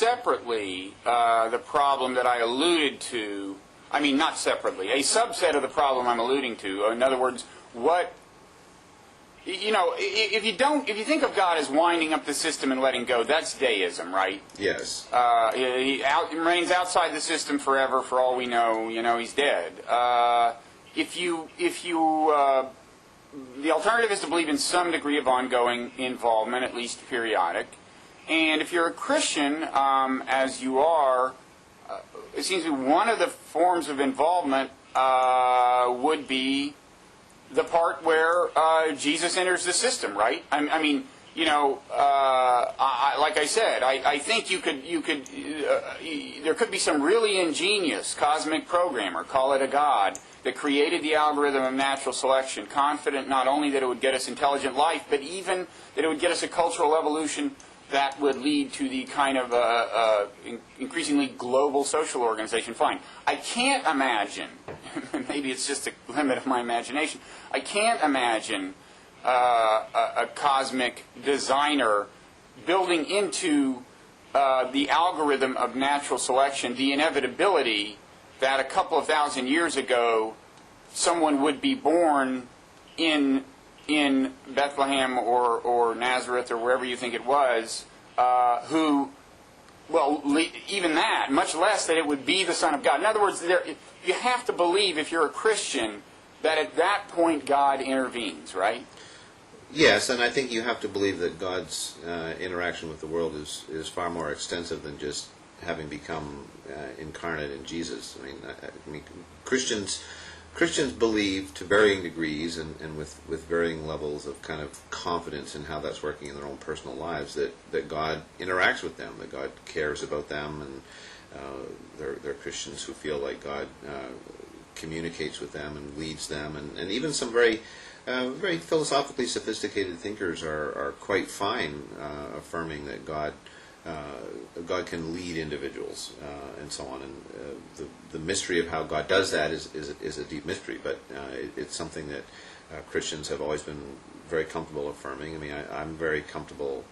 separately the problem that I alluded to. I mean, not separately. A subset of the problem I'm alluding to. In other words, what... You know, if you think of God as winding up the system and letting go, that's deism, right? Yes. He remains outside the system forever. For all we know, you know, he's dead. The alternative is to believe in some degree of ongoing involvement, at least periodic. And if you're a Christian, as you are, it seems to me one of the forms of involvement would be the part where Jesus enters the system, right? I mean, you know, like I said, I think there could be some really ingenious cosmic programmer, call it a god, that created the algorithm of natural selection, confident not only that it would get us intelligent life, but even that it would get us a cultural evolution that would lead to the kind of increasingly global social organization. Fine. I can't imagine, maybe it's just a limit of my imagination, I can't imagine a cosmic designer building into the algorithm of natural selection the inevitability that a couple of thousand years ago someone would be born in Bethlehem or Nazareth or wherever you think it was, who, well, even that, much less that it would be the Son of God. In other words, you have to believe, if you're a Christian, that at that point God intervenes, right? Yes, and I think you have to believe that God's interaction with the world is far more extensive than just having become incarnate in Jesus. I mean, Christians believe to varying degrees and with varying levels of kind of confidence in how that's working in their own personal lives, that God interacts with them, that God cares about them, and they're Christians who feel like God communicates with them and leads them, and even some very philosophically sophisticated thinkers are quite fine affirming that God can lead individuals and so on. And the mystery of how God does that is a deep mystery, but it's something that Christians have always been very comfortable affirming. I mean, I'm very comfortable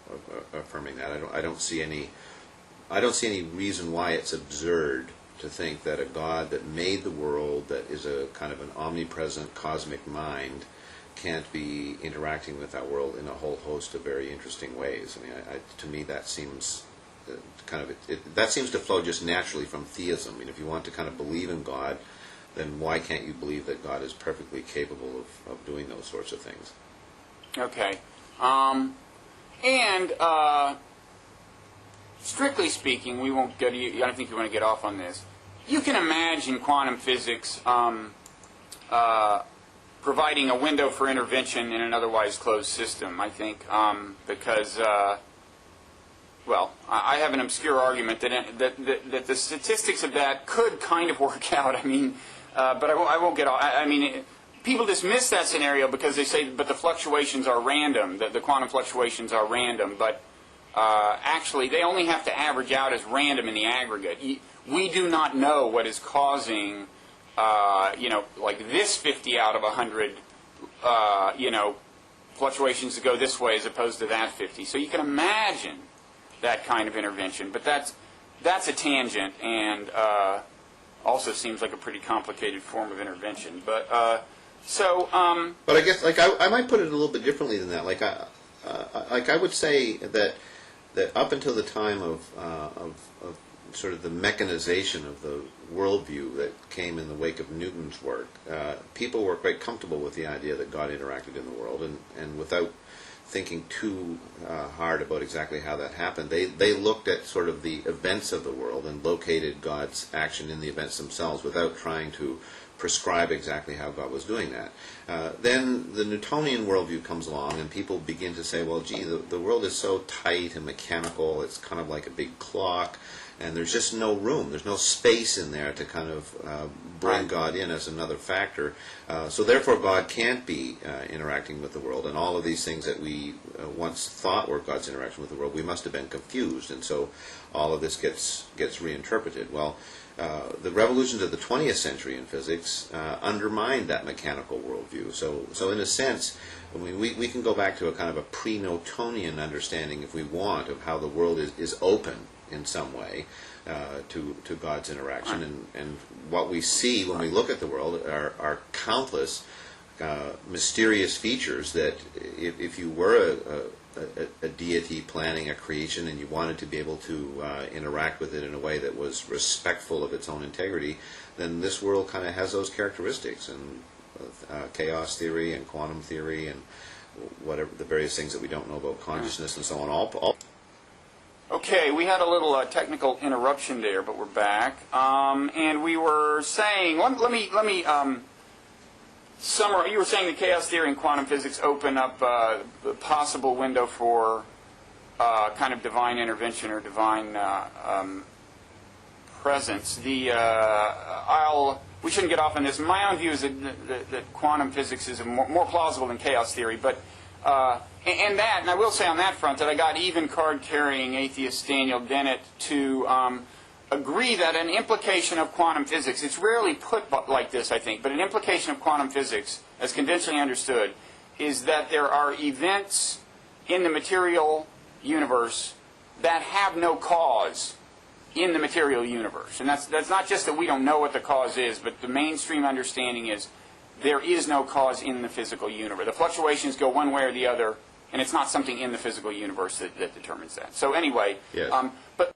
affirming that. I don't see any reason why it's absurd to think that a God that made the world, that is a kind of an omnipresent cosmic mind, can't be interacting with that world in a whole host of very interesting ways. I mean, to me, that seems that seems to flow just naturally from theism. I mean, if you want to kind of believe in God, then why can't you believe that God is perfectly capable of doing those sorts of things? Okay. Strictly speaking, we won't get. I don't think you want to get off on this. You can imagine quantum physics providing a window for intervention in an otherwise closed system, I think, because, well, I have an obscure argument that the statistics of that could kind of work out. I mean, but I won't get off. I mean, people dismiss that scenario because they say, but the fluctuations are random, the quantum fluctuations are random, but actually they only have to average out as random in the aggregate. We do not know what is causing like this 50 out of 100, fluctuations to go this way as opposed to that 50. So you can imagine that kind of intervention, but that's a tangent, and also seems like a pretty complicated form of intervention. But but I guess I might put it a little bit differently than that. I would say that up until the time of sort of the mechanization of the worldview that came in the wake of Newton's work, people were quite comfortable with the idea that God interacted in the world, and without thinking too hard about exactly how that happened, they looked at sort of the events of the world and located God's action in the events themselves without trying to prescribe exactly how God was doing that. Then the Newtonian worldview comes along, and people begin to say, well, gee, the world is so tight and mechanical, it's kind of like a big clock, and there's just no room, there's no space in there to kind of bring God in as another factor. So therefore God can't be interacting with the world, and all of these things that we once thought were God's interaction with the world, we must have been confused, and so all of this gets reinterpreted. Well, the revolutions of the 20th century in physics undermined that mechanical worldview. So in a sense, I mean, we can go back to a kind of a pre-Newtonian understanding, if we want, of how the world is open in some way to God's interaction. And what we see when we look at the world are countless mysterious features that if you were a deity planning a creation and you wanted to be able to interact with it in a way that was respectful of its own integrity, then this world kind of has those characteristics. And chaos theory and quantum theory and whatever the various things that we don't know about consciousness and so on. All. Okay, we had a little technical interruption there, but we're back, and we were saying. Let me summarize. You were saying that chaos theory and quantum physics open up a possible window for kind of divine intervention or divine presence. We shouldn't get off on this. My own view is that quantum physics is more plausible than chaos theory. But and I will say on that front that I got even card-carrying atheist Daniel Dennett to agree that an implication of quantum physics, it's rarely put like this, I think, but an implication of quantum physics, as conventionally understood, is that there are events in the material universe that have no cause in the material universe. And that's not just that we don't know what the cause is, but the mainstream understanding is there is no cause in the physical universe. The fluctuations go one way or the other, and it's not something in the physical universe that determines that. So anyway, yes. But